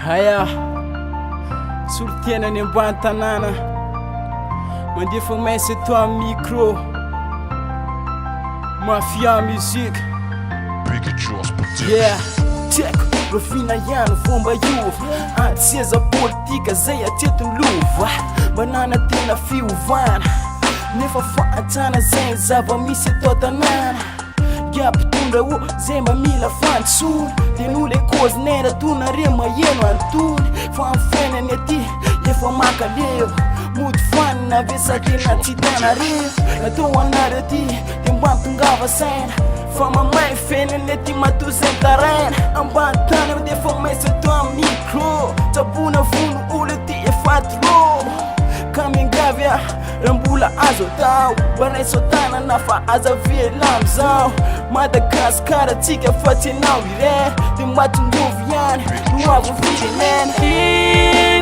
Aya, Sultiana ambany tanàna mandefa mainsy eto amin'ny micro Mafia musique. Yeah, check, rofina ihany fomba iova antseza politika zay atetiny lova manana tena fiovana nefa fantana zay zava-misy eto tanàna Giampitondra o zay mamila fantsona Tenole cause nera tona re maheno antony Fa amin'ny fiainany aty efa makaleo Mody fanina vesa tena tsy hitanareo Natao anareo aty de mba mitongava saina Fa mamay fiainany aty matozy an-taraina Ambany tany defa maisy ato amin'ny micro Tsabona vono olo aty efa trop Ka miangavy raha mbola azo atao Baraiso tanana fa aza vela amizao Madagasikara tsika fa tsy anao iray De matondrovy ihany no avo firenena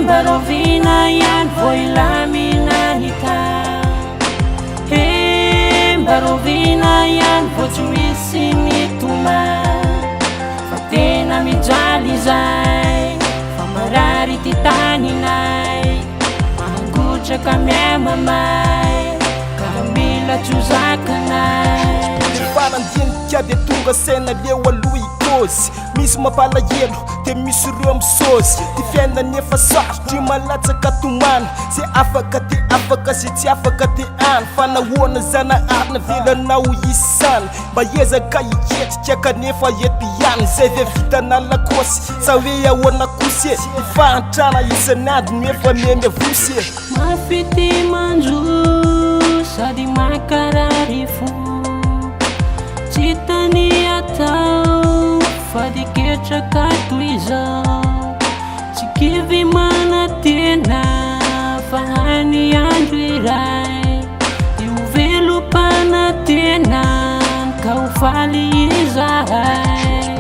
Mba rovina ihany vo ilamina hita Mba rovina ihany vo tsy misy mitoma Fa tena mijaly zay Fa marary ty taninay Mangotraka miamamay Ka mila tsozakanay Fanandinika de tonga saina leo aloha ikôzy Misy mampalahelo de misy reo misôzy Ty fiainany efa sarotry malatsaka tomany Zay afaka te afaka zay tsy afaka te any Fa nahoana zanahary navelanao isany Mba ezaka iketrika kanefa eto ihany Zay ve vitana lakôsy sa hoe ahoana kosy e Ty fahantrana isan'andro nefa meme vosy e Mafity manjo sady makarary fo Tsy tany atao fa di ketraka toy izao Tsy kivy mana tena fa hany andro iray Di ho velom-pana tena ka ho faly izahay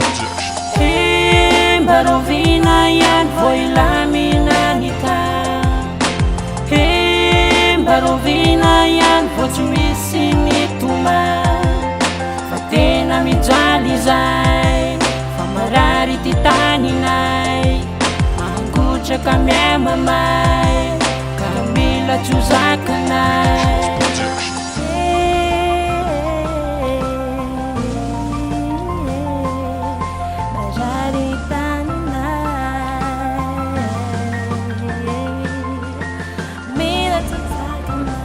Mba rovina ihany vo ilamina hita Mba rovina ihany vo tsy misy mitoma Fa tena mijaly zay Fa marary ty taninay Mangotraka miamamay Ka mila tsozakanay Marary taninay Mila tsozakanay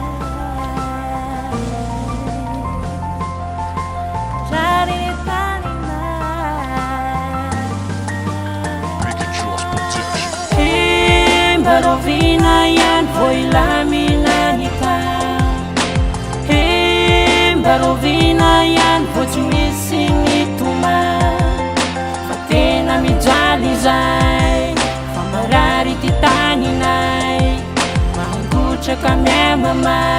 Marary taninay Mba rovina ihany vo ilamina hita Mba rovina ihany vo tsy misy mitoma Fa tena mijaly zay Fa marary ty taninay Mangotraka miamamay